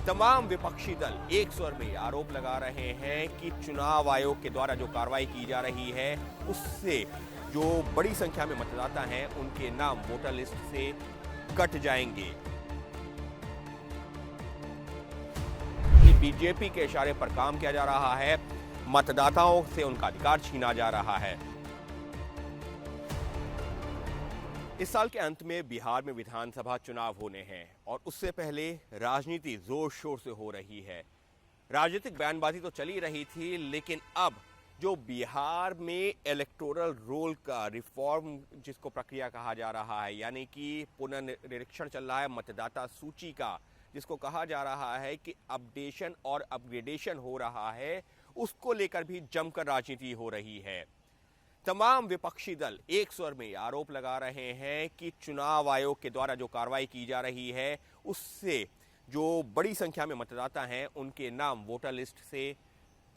तमाम विपक्षी दल एक स्वर में आरोप लगा रहे हैं कि चुनाव आयोग के द्वारा जो कार्रवाई की जा रही है उससे जो बड़ी संख्या में मतदाता हैं उनके नाम वोटर लिस्ट से कट जाएंगे। बीजेपी के इशारे पर काम किया जा रहा है, मतदाताओं से उनका अधिकार छीना जा रहा है। इस साल के अंत में बिहार में विधानसभा चुनाव होने हैं और उससे पहले राजनीति जोर शोर से हो रही है। राजनीतिक बयानबाजी तो चली रही थी, लेकिन अब जो बिहार में इलेक्टोरल रोल का रिफॉर्म जिसको प्रक्रिया कहा जा रहा है, यानी कि पुनर्निरीक्षण चल रहा है मतदाता सूची का, जिसको कहा जा रहा है कि अपडेशन और अपग्रेडेशन हो रहा है, उसको लेकर भी जमकर राजनीति हो रही है। तमाम विपक्षी दल एक स्वर में आरोप लगा रहे हैं कि चुनाव आयोग के द्वारा जो कार्रवाई की जा रही है उससे जो बड़ी संख्या में मतदाता हैं उनके नाम वोटर लिस्ट से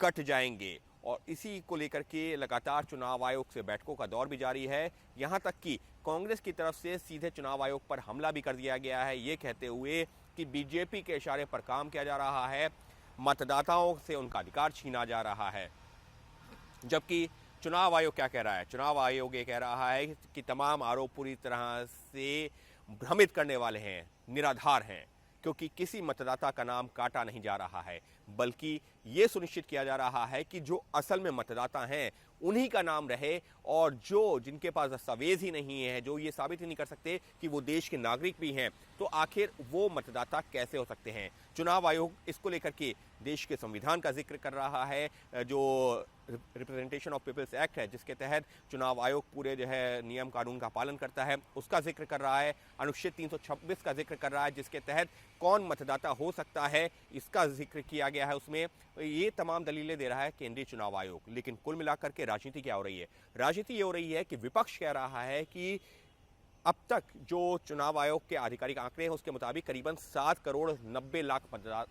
कट जाएंगे और इसी को लेकर के लगातार चुनाव आयोग से बैठकों का दौर भी जारी है। यहां तक कि कांग्रेस की तरफ से सीधे चुनाव आयोग पर हमला भी कर दिया गया है, ये कहते हुए कि बीजेपी के इशारे पर काम किया जा रहा है, मतदाताओं से उनका अधिकार छीना जा रहा है। जबकि चुनाव आयोग क्या कह रहा है? चुनाव आयोग ये कह रहा है कि तमाम आरोप पूरी तरह से भ्रमित करने वाले हैं, निराधार हैं, क्योंकि किसी मतदाता का नाम काटा नहीं जा रहा है, बल्कि ये सुनिश्चित किया जा रहा है कि जो असल में मतदाता हैं उन्हीं का नाम रहे और जो जिनके पास दस्तावेज ही नहीं है, जो ये साबित ही नहीं कर सकते कि वो देश के नागरिक भी हैं, तो आखिर वो मतदाता कैसे हो सकते हैं? चुनाव आयोग इसको लेकर के देश के संविधान का जिक्र कर रहा है, जो रिप्रेजेंटेशन ऑफ पीपल्स एक्ट है जिसके तहत चुनाव आयोग पूरे जो है नियम कानून का पालन करता है, उसका जिक्र कर रहा है। अनुच्छेद 326 का जिक्र कर रहा है जिसके तहत कौन मतदाता हो सकता है, इसका जिक्र किया गया है उसमें। ये तमाम दलीलें दे रहा है केंद्रीय चुनाव आयोग। लेकिन कुल मिलाकर के राजनीति क्या हो रही है? राजनीति ये हो रही है कि विपक्ष कह रहा है कि अब तक जो चुनाव आयोग के आधिकारिक आंकड़े हैं उसके मुताबिक करीबन 7 करोड़ 90 लाख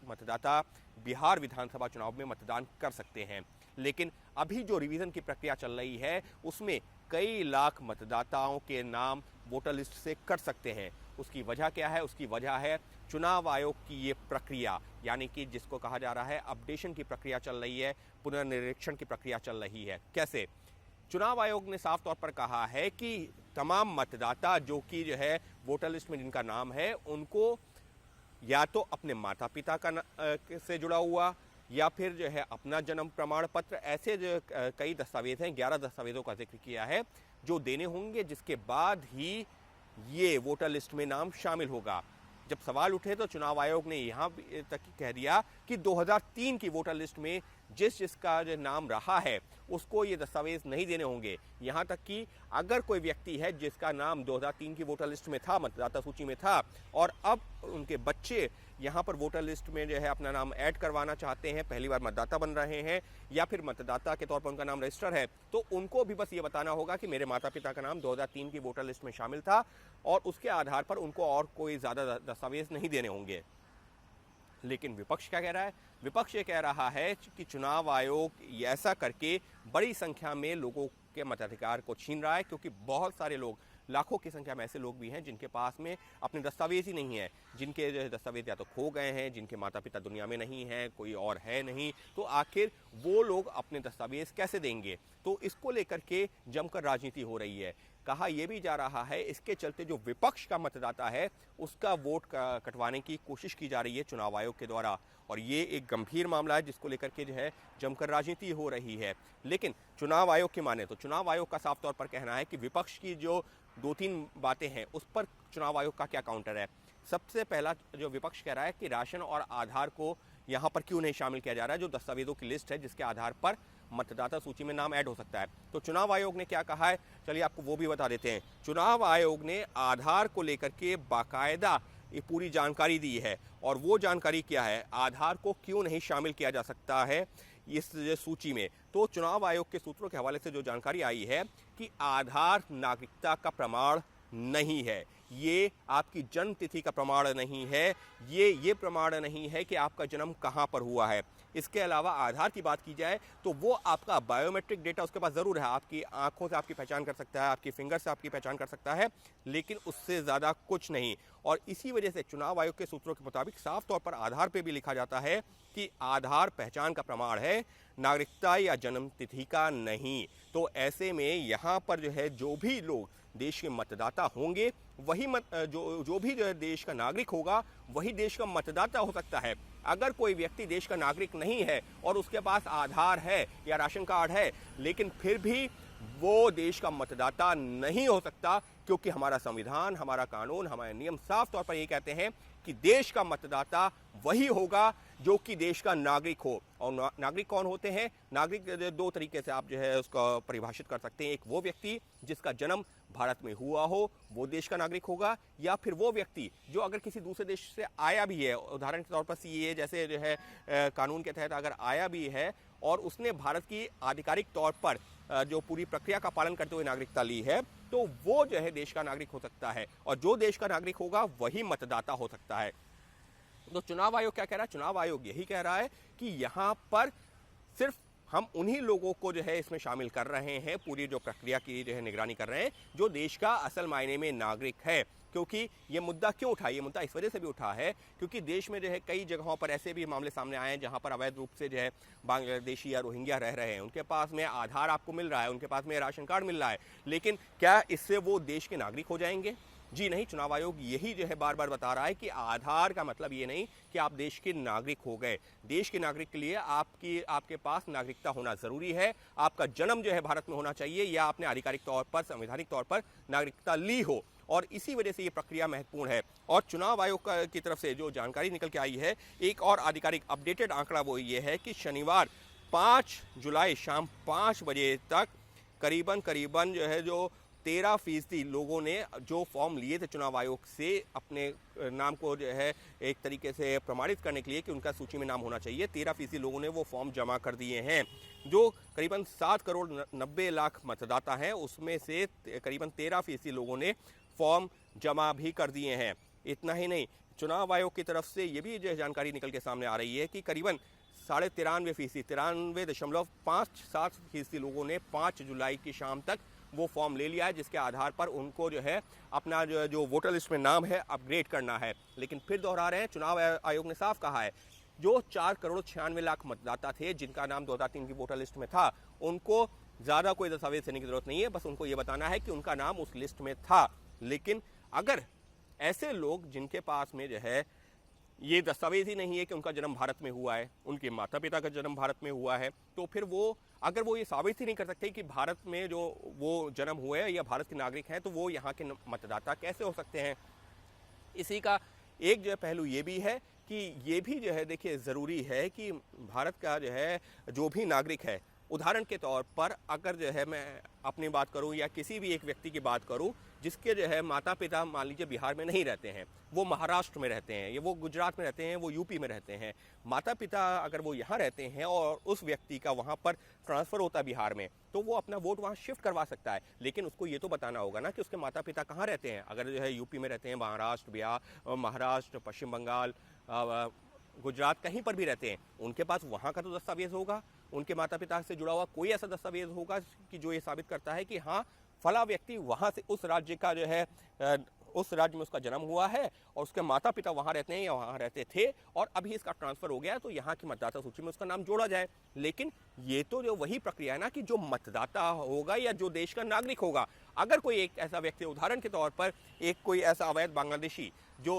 मतदाता बिहार विधानसभा चुनाव में मतदान कर सकते हैं, लेकिन अभी जो रिवीजन की प्रक्रिया चल रही है उसमें कई लाख मतदाताओं के नाम वोटर लिस्ट से कट सकते हैं। उसकी वजह क्या है? उसकी वजह है चुनाव आयोग की ये प्रक्रिया, यानी कि जिसको कहा जा रहा है अपडेशन की प्रक्रिया चल रही है, पुनर्निरीक्षण की प्रक्रिया चल रही है। कैसे? चुनाव आयोग ने साफ तौर पर कहा है कि तमाम मतदाता जो कि जो है वोटर लिस्ट में जिनका नाम है उनको या तो अपने माता पिता से जुड़ा हुआ या फिर जो है अपना जन्म प्रमाण पत्र, ऐसे जो कई दस्तावेज हैं, 11 दस्तावेजों का जिक्र किया है जो देने होंगे, जिसके बाद ही ये वोटर लिस्ट में नाम शामिल होगा। जब सवाल उठे तो चुनाव आयोग ने यहाँ तक कह दिया कि 2003 की वोटर लिस्ट में जिसका जो नाम रहा है उसको ये दस्तावेज नहीं देने होंगे। यहाँ तक कि अगर कोई व्यक्ति है जिसका नाम 2003 की वोटर लिस्ट में था, मतदाता सूची में था, और अब उनके बच्चे यहाँ पर वोटर लिस्ट में जो है अपना नाम ऐड करवाना चाहते हैं, पहली बार मतदाता बन रहे हैं या फिर मतदाता के तौर पर उनका नाम रजिस्टर है, तो उनको भी बस ये बताना होगा कि मेरे माता पिता का नाम 2003 की वोटर लिस्ट में शामिल था और उसके आधार पर उनको और कोई ज़्यादा दस्तावेज नहीं देने होंगे। लेकिन विपक्ष क्या कह रहा है? विपक्ष ये कह रहा है कि चुनाव आयोग ऐसा करके बड़ी संख्या में लोगों के मताधिकार को छीन रहा है, क्योंकि बहुत सारे लोग, लाखों की संख्या में ऐसे लोग भी हैं जिनके पास में अपने दस्तावेज ही नहीं है, जिनके जो दस्तावेज या तो खो गए हैं, जिनके माता पिता दुनिया में नहीं हैं, कोई और है नहीं, तो आखिर वो लोग अपने दस्तावेज कैसे देंगे? तो इसको लेकर के जमकर राजनीति हो रही है। कहा यह भी जा रहा है इसके चलते जो विपक्ष का मतदाता है उसका वोट कटवाने की कोशिश की जा रही है चुनाव आयोग के द्वारा, और ये एक गंभीर मामला है जिसको लेकर के जो है जमकर राजनीति हो रही है। लेकिन चुनाव आयोग की माने तो चुनाव आयोग का साफ तौर पर कहना है कि विपक्ष की जो 2-3 बातें हैं उस पर चुनाव आयोग का क्या काउंटर है। सबसे पहला जो विपक्ष कह रहा है कि राशन और आधार को यहाँ पर क्यों नहीं शामिल किया जा रहा है, जो दस्तावेजों की लिस्ट है जिसके आधार पर मतदाता सूची में नाम ऐड हो सकता है। तो चुनाव आयोग ने क्या कहा है, चलिए आपको वो भी बता देते हैं। चुनाव आयोग ने आधार को लेकर के बाकायदा ये पूरी जानकारी दी है, और वो जानकारी क्या है, आधार को क्यों नहीं शामिल किया जा सकता है इस सूची में। तो चुनाव आयोग के सूत्रों के हवाले से जो जानकारी आई है कि आधार नागरिकता का प्रमाण नहीं है, ये आपकी जन्म तिथि का प्रमाण नहीं है, ये प्रमाण नहीं है कि आपका जन्म कहाँ पर हुआ है। इसके अलावा आधार की बात की जाए तो वो आपका बायोमेट्रिक डेटा उसके पास ज़रूर है, आपकी आंखों से आपकी पहचान कर सकता है, आपकी फिंगर से आपकी पहचान कर सकता है, लेकिन उससे ज़्यादा कुछ नहीं। और इसी वजह से चुनाव आयोग के सूत्रों के मुताबिक साफ तौर पर आधार पे भी लिखा जाता है कि आधार पहचान का प्रमाण है, नागरिकता या जन्म तिथि का नहीं। तो ऐसे में यहाँ पर जो है जो भी लोग देश के मतदाता होंगे वही जो भी जो है देश का नागरिक होगा वही देश का मतदाता हो सकता है। अगर कोई व्यक्ति देश का नागरिक नहीं है और उसके पास आधार है या राशन कार्ड है, लेकिन फिर भी वो देश का मतदाता नहीं हो सकता, क्योंकि हमारा संविधान, हमारा कानून, हमारे नियम साफ तौर पर ये कहते हैं कि देश का मतदाता वही होगा जो कि देश का नागरिक हो। और नागरिक कौन होते हैं? नागरिक दो तरीके से आप जो है उसको परिभाषित कर सकते हैं। एक वो व्यक्ति जिसका जन्म भारत में हुआ हो, वो देश का नागरिक होगा, या फिर वो व्यक्ति जो अगर किसी दूसरे देश से आया भी है, उदाहरण के तौर पर सीएए जैसे जो है कानून के तहत अगर आया भी है और उसने भारत की आधिकारिक तौर पर जो पूरी प्रक्रिया का पालन करते हुए नागरिकता ली है, तो वो जो है देश का नागरिक हो सकता है। और जो देश का नागरिक होगा वही मतदाता हो सकता है। तो चुनाव आयोग क्या कह रहा है? चुनाव आयोग यही कह रहा है कि यहाँ पर सिर्फ हम उन्हीं लोगों को जो है इसमें शामिल कर रहे हैं, पूरी जो प्रक्रिया की जो है निगरानी कर रहे हैं, जो देश का असल मायने में नागरिक है। क्योंकि ये मुद्दा क्यों उठा? ये मुद्दा इस वजह से भी उठा है क्योंकि देश में जो है कई जगहों पर ऐसे भी मामले सामने आए हैं जहां पर अवैध रूप से जो है बांग्लादेशी या रोहिंग्या रह रहे हैं। उनके पास में आधार आपको मिल रहा है, उनके पास में राशन कार्ड मिल रहा है, लेकिन क्या इससे वो देश के नागरिक हो जाएंगे? जी नहीं। चुनाव आयोग यही जो है बार बार बता रहा है कि आधार का मतलब ये नहीं कि आप देश के नागरिक हो गए। देश के नागरिक के लिए आपके पास नागरिकता होना जरूरी है। आपका जन्म जो है भारत में होना चाहिए, या आपने आधिकारिक तौर पर, संवैधानिक तौर पर नागरिकता ली हो। और इसी वजह से ये प्रक्रिया महत्वपूर्ण है। और चुनाव आयोग की तरफ से जो जानकारी निकल के आई है, एक और आधिकारिक अपडेटेड आंकड़ा वो ये है कि शनिवार 5 जुलाई शाम 5 बजे तक करीबन जो है जो 13% लोगों ने जो फॉर्म लिए थे चुनाव आयोग से अपने नाम को जो है एक तरीके से प्रमाणित करने के लिए कि उनका सूची में नाम होना चाहिए, 13% लोगों ने वो फॉर्म जमा कर दिए हैं। जो करीबन 7 करोड़ 90 लाख मतदाता हैं, उसमें से करीबन 13% लोगों ने फॉर्म जमा भी कर दिए हैं। इतना ही नहीं, चुनाव आयोग की तरफ से ये भी जो जानकारी निकल के सामने आ रही है कि करीबन 93.5%, 93.57% लोगों ने 5 जुलाई की शाम तक वो फॉर्म ले लिया है, जिसके आधार पर उनको जो है अपना जो वोटर लिस्ट में नाम है अपग्रेड करना है। लेकिन फिर दोहरा रहे हैं, चुनाव आयोग ने साफ कहा है जो 4 करोड़ 96 लाख मतदाता थे जिनका नाम 2003 की वोटर लिस्ट में था, उनको ज़्यादा कोई दस्तावेज देने की जरूरत नहीं है, बस उनको ये बताना है कि उनका नाम उस लिस्ट में था। लेकिन अगर ऐसे लोग जिनके पास में जो है ये दस्तावेज ही नहीं है कि उनका जन्म भारत में हुआ है, उनके माता पिता का जन्म भारत में हुआ है, तो फिर अगर वो ये साबित ही नहीं कर सकते कि भारत में जो वो जन्म हुए हैं या भारत के नागरिक हैं, तो वो यहाँ के मतदाता कैसे हो सकते हैं? इसी का एक जो है पहलू ये भी है कि ये भी जो है देखिए ज़रूरी है कि भारत का जो है जो भी नागरिक है, उदाहरण के तौर पर अगर जो है मैं अपनी बात करूं या किसी भी एक व्यक्ति की बात करूं जिसके जो है माता पिता मान लीजिए बिहार में नहीं रहते हैं, वो महाराष्ट्र में रहते हैं, या वो गुजरात में रहते हैं, वो यूपी में रहते हैं, माता पिता अगर वो यहाँ रहते हैं और उस व्यक्ति का वहाँ पर ट्रांसफ़र होता है बिहार में, तो वो अपना वोट वहाँ शिफ्ट करवा सकता है। लेकिन उसको ये तो बताना होगा ना कि उसके माता पिता कहाँ रहते हैं। अगर जो है यूपी में रहते हैं, महाराष्ट्र, पश्चिम बंगाल, गुजरात, कहीं पर भी रहते हैं, उनके पास वहाँ का तो दस्तावेज होगा, उनके माता पिता से जुड़ा हुआ कोई ऐसा दस्तावेज होगा कि जो ये साबित करता है कि हाँ फला व्यक्ति वहाँ से उस राज्य का जो है उस राज्य में उसका जन्म हुआ है और उसके माता पिता वहाँ रहते हैं या वहाँ रहते थे और अभी इसका ट्रांसफ़र हो गया है, तो यहाँ की मतदाता सूची में उसका नाम जोड़ा जाए। लेकिन ये तो जो वही प्रक्रिया है ना कि जो मतदाता होगा या जो देश का नागरिक होगा, अगर कोई एक ऐसा व्यक्ति, उदाहरण के तौर पर एक कोई ऐसा अवैध बांग्लादेशी जो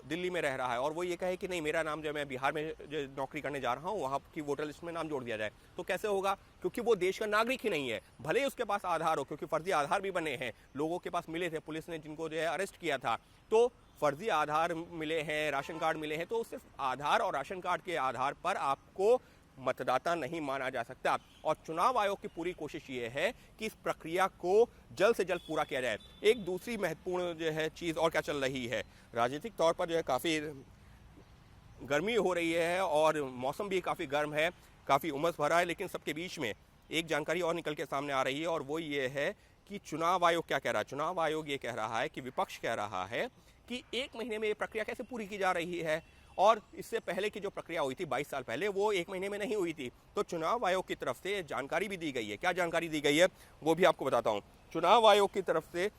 दिल्ली में रह रहा है और वो ये कहे कि नहीं मेरा नाम जो मैं बिहार में जो नौकरी करने जा रहा हूँ वहाँ की वोटर लिस्ट में नाम जोड़ दिया जाए, तो कैसे होगा? क्योंकि वो देश का नागरिक ही नहीं है। भले ही उसके पास आधार हो, क्योंकि फर्जी आधार भी बने हैं, लोगों के पास मिले थे, पुलिस ने जिनको जो है अरेस्ट किया था, तो फर्जी आधार मिले हैं, राशन कार्ड मिले हैं, तो सिर्फ आधार और राशन कार्ड के आधार पर आपको मतदाता नहीं माना जा सकता। और चुनाव आयोग की पूरी कोशिश ये है कि इस प्रक्रिया को जल्द से जल्द पूरा किया जाए। एक दूसरी महत्वपूर्ण जो है चीज़ और क्या चल रही है, राजनीतिक तौर पर जो है काफ़ी गर्मी हो रही है और मौसम भी काफ़ी गर्म है, काफ़ी उमस भरा है, लेकिन सबके बीच में एक जानकारी और निकल के सामने आ रही है और वो ये है कि चुनाव आयोग क्या कह रहा है। चुनाव आयोग ये कह रहा है कि विपक्ष कह रहा है कि 1 महीने में ये प्रक्रिया कैसे पूरी की जा रही है और इससे पहले की जो प्रक्रिया हुई थी 22 साल पहले, वो 1 महीने में नहीं हुई थी। तो चुनाव आयोग की तरफ से जानकारी भी दी गई है। क्या जानकारी दी गई है वो भी आपको बताता हूँ। चुनाव आयोग की तरफ से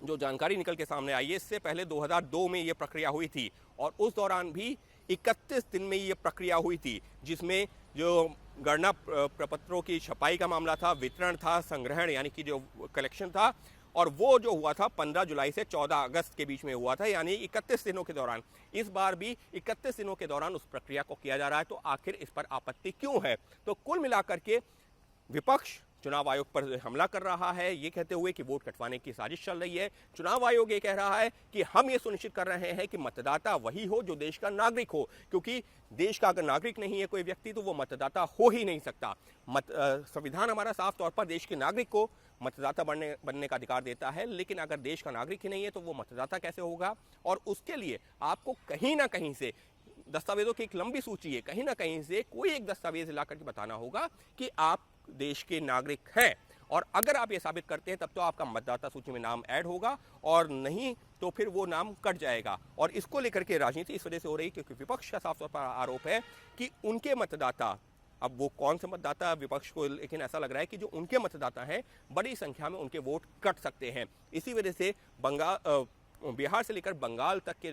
जो जानकारी निकल के सामने आई है, इससे पहले 2002 में ये प्रक्रिया हुई थी और उस दौरान भी 31 दिन में ये प्रक्रिया हुई थी, जिसमें जो गणना प्रपत्रों की छपाई का मामला था, वितरण था, संग्रहण यानी कि जो कलेक्शन था, और वो जो हुआ था 15 जुलाई से 14 अगस्त के बीच में हुआ था, यानी 31 दिनों के दौरान। इस बार भी 31 दिनों के दौरान उस प्रक्रिया को किया जा रहा है। तो आखिर इस पर आपत्ति क्यों है? तो कुल मिलाकर के विपक्ष चुनाव आयोग पर हमला कर रहा है, ये कहते हुए कि वोट कटवाने की साजिश चल रही है। चुनाव आयोग ये कह रहा है कि हम ये सुनिश्चित कर रहे हैं कि मतदाता वही हो जो देश का नागरिक हो, क्योंकि देश का अगर नागरिक नहीं है कोई व्यक्ति तो वो मतदाता हो ही नहीं सकता। संविधान हमारा साफ तौर पर देश के नागरिक को मतदाता बनने का अधिकार देता है, लेकिन अगर देश का नागरिक ही नहीं है तो वो मतदाता कैसे होगा? और उसके लिए आपको कहीं ना कहीं से दस्तावेजों की एक लंबी सूची है, कहीं ना कहीं से कोई एक दस्तावेज ला करके बताना होगा कि आप देश के नागरिक हैं। और अगर आप ये साबित करते हैं तब तो आपका मतदाता सूची में नाम ऐड होगा, और नहीं तो फिर वो नाम कट जाएगा। और इसको लेकर के राजनीति इस वजह से हो रही क्योंकि विपक्ष का साफ तौर पर आरोप है कि उनके मतदाता, अब वो कौन से मतदाता विपक्ष को, लेकिन ऐसा लग रहा है कि जो उनके मतदाता हैं बड़ी संख्या में उनके वोट कट सकते हैं। इसी वजह से बिहार से लेकर बंगाल तक के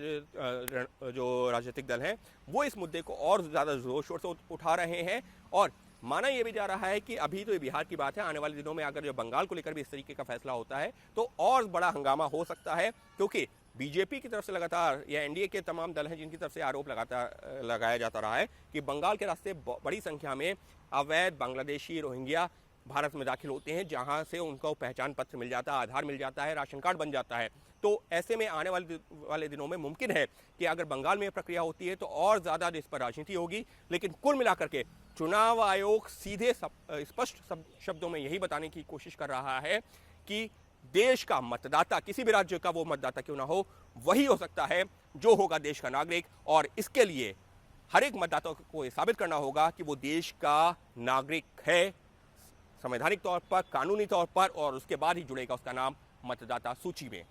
जो राजनीतिक दल हैं वो इस मुद्दे को और ज़्यादा जोर शोर से उठा रहे हैं। और माना यह भी जा रहा है कि अभी तो ये बिहार की बात है, आने वाले दिनों में अगर जो बंगाल को लेकर भी इस तरीके का फैसला होता है तो और बड़ा हंगामा हो सकता है, क्योंकि बीजेपी की तरफ से लगातार, या एनडीए के तमाम दल हैं जिनकी तरफ से आरोप लगाया जाता रहा है कि बंगाल के रास्ते बड़ी संख्या में अवैध बांग्लादेशी रोहिंग्या भारत में दाखिल होते हैं, जहां से उनको पहचान पत्र मिल जाता है, आधार मिल जाता है, राशन कार्ड बन जाता है। तो ऐसे में आने वाले दिनों में मुमकिन है कि अगर बंगाल में प्रक्रिया होती है तो और ज़्यादा इस पर राजनीति होगी। लेकिन कुल मिलाकर के चुनाव आयोग सीधे स्पष्ट शब्दों में यही बताने की कोशिश कर रहा है कि देश का मतदाता, किसी भी राज्य का वो मतदाता क्यों ना हो, वही हो सकता है जो होगा देश का नागरिक। और इसके लिए हर एक मतदाता को ये साबित करना होगा कि वो देश का नागरिक है, संवैधानिक तौर पर, कानूनी तौर पर, और उसके बाद ही जुड़ेगा उसका नाम मतदाता सूची में।